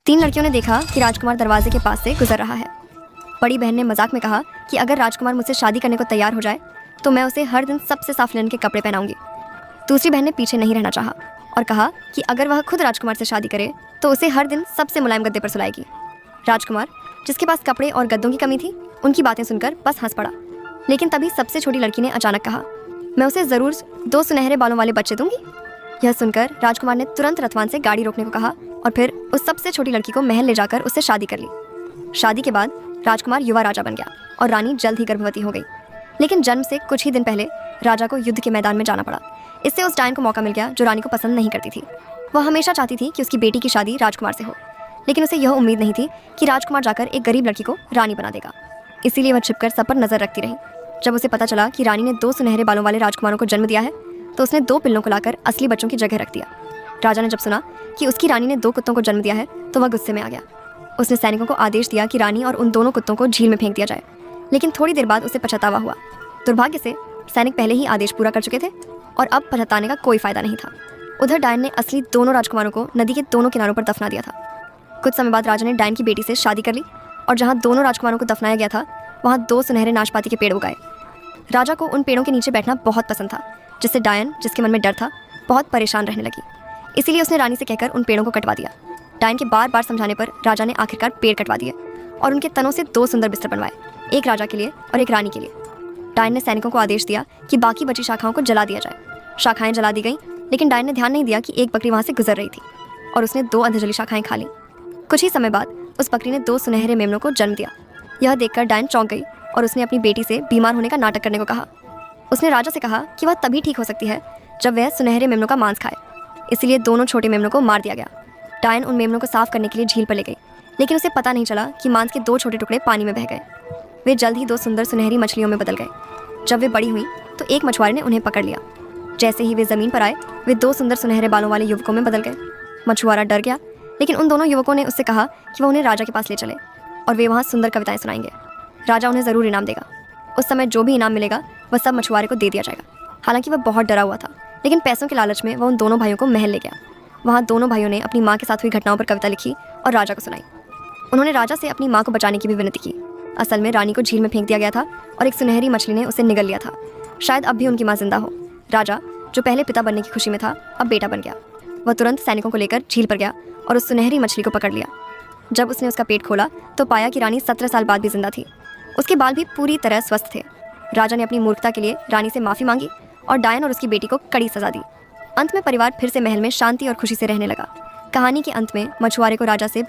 तीन लड़कियों ने देखा कि राजकुमार दरवाजे के पास से गुजर रहा है। बड़ी बहन ने मजाक में कहा कि अगर राजकुमार मुझसे शादी करने को तैयार हो जाए तो मैं उसे हर दिन सबसे साफ लिनन के कपड़े पहनाऊंगी। दूसरी बहन ने पीछे नहीं रहना चाहा और कहा कि अगर वह खुद राजकुमार से शादी करे तो उसे हर दिन सबसे मुलायम गद्दे पर सुलाएगी। राजकुमार, जिसके पास कपड़े और गद्दों की कमी थी, उनकी बातें सुनकर बस हंस पड़ा। लेकिन तभी सबसे छोटी लड़की ने अचानक कहा, मैं उसे ज़रूर 2 सुनहरे बालों वाले बच्चे दूंगी। यह सुनकर राजकुमार ने तुरंत रथवान से गाड़ी रोकने को कहा और फिर उस सबसे छोटी लड़की को महल ले जाकर उससे शादी कर ली। शादी के बाद राजकुमार युवा राजा बन गया और रानी जल्द ही गर्भवती हो गई। लेकिन जन्म से कुछ ही दिन पहले राजा को युद्ध के मैदान में जाना पड़ा। इससे उस डायन को मौका मिल गया जो रानी को पसंद नहीं करती थी। वह हमेशा चाहती थी कि उसकी बेटी की शादी राजकुमार से हो, लेकिन उसे यह उम्मीद नहीं थी कि राजकुमार जाकर एक गरीब लड़की को रानी बना देगा। इसीलिए वह छिपकर सब पर नजर रखती रही। जब उसे पता चला कि रानी ने 2 सुनहरे बालों वाले राजकुमारों को जन्म दिया है तो उसने 2 पिल्लों को लाकर असली बच्चों की जगह रख दिया। राजा ने जब सुना कि उसकी रानी ने 2 कुत्तों को जन्म दिया है तो वह गुस्से में आ गया। उसने सैनिकों को आदेश दिया कि रानी और उन दोनों कुत्तों को झील में फेंक दिया जाए, लेकिन थोड़ी देर बाद उसे पछतावा हुआ। दुर्भाग्य से सैनिक पहले ही आदेश पूरा कर चुके थे और अब पछताने का कोई फायदा नहीं था। उधर डायन ने असली दोनों राजकुमारों को नदी के दोनों किनारों पर दफना दिया था। कुछ समय बाद राजा ने डायन की बेटी से शादी कर ली और जहाँ दोनों राजकुमारों को दफनाया गया था वहाँ 2 सुनहरे नाशपाती के पेड़ उगाए। राजा को उन पेड़ों के नीचे बैठना बहुत पसंद था, जिससे डायन, जिसके मन में डर था, बहुत परेशान रहने लगी। इसीलिए उसने रानी से कहकर उन पेड़ों को कटवा दिया। डायन के बार बार समझाने पर राजा ने आखिरकार पेड़ कटवा दिए और उनके तनों से 2 सुंदर बिस्तर बनवाए, एक राजा के लिए और एक रानी के लिए। डायन ने सैनिकों को आदेश दिया कि बाकी बची शाखाओं को जला दिया जाए। शाखाएं जला दी गईं, लेकिन डायन ने ध्यान नहीं दिया कि एक बकरी वहाँ से गुजर रही थी और उसने 2 अंधजली शाखाएं खा लीं। कुछ ही समय बाद उस बकरी ने 2 सुनहरे मेमनों को जन्म दिया। यह देखकर डायन चौंक गई और उसने अपनी बेटी से बीमार होने का नाटक करने को कहा। उसने राजा से कहा कि वह तभी ठीक हो सकती है जब वह सुनहरे मेमनों का मांस खाए। इसलिए दोनों छोटे मेमनों को मार दिया गया। डायन उन मेमनों को साफ करने के लिए झील पर ले गई, लेकिन उसे पता नहीं चला कि मांस के 2 छोटे टुकड़े पानी में बह गए। वे जल्द ही 2 सुंदर सुनहरी मछलियों में बदल गए। जब वे बड़ी हुई तो एक मछुआरे ने उन्हें पकड़ लिया। जैसे ही वे जमीन पर आए वे 2 सुंदर सुनहरे बालों वाले युवकों में बदल गए। मछुआरा डर गया, लेकिन उन दोनों युवकों ने उससे कहा कि वह उन्हें राजा के पास ले चले और वे वहाँ सुंदर कविताएं सुनाएंगे। राजा उन्हें ज़रूर इनाम देगा। उस समय जो भी इनाम मिलेगा वह सब मछुआरे को दे दिया जाएगा। हालांकि वह बहुत डरा हुआ था, लेकिन पैसों के लालच में वह उन दोनों भाइयों को महल ले गया। वहाँ दोनों भाइयों ने अपनी माँ के साथ हुई घटनाओं पर कविता लिखी और राजा को सुनाई। उन्होंने राजा से अपनी माँ को बचाने की भी विनती की। असल में रानी को झील में फेंक दिया गया था और एक सुनहरी मछली ने उसे निगल लिया था। शायद अब भी उनकी माँ जिंदा हो। राजा, जो पहले पिता बनने की खुशी में था, अब बेटा बन गया। वह तुरंत सैनिकों को लेकर झील पर गया और उस सुनहरी मछली को पकड़ लिया। जब उसने उसका पेट खोला तो पाया कि रानी 17 साल बाद भी जिंदा थी। उसके बाल भी पूरी तरह स्वस्थ थे। राजा ने अपनी मूर्खता के लिए रानी से माफ़ी मांगी और डायन और उसकी बेटी को कड़ी सजा दी। अंत में परिवार फिर से महल में शांति और खुशी से रहने लगा। कहानी के अंत में मछुआरे को राजा से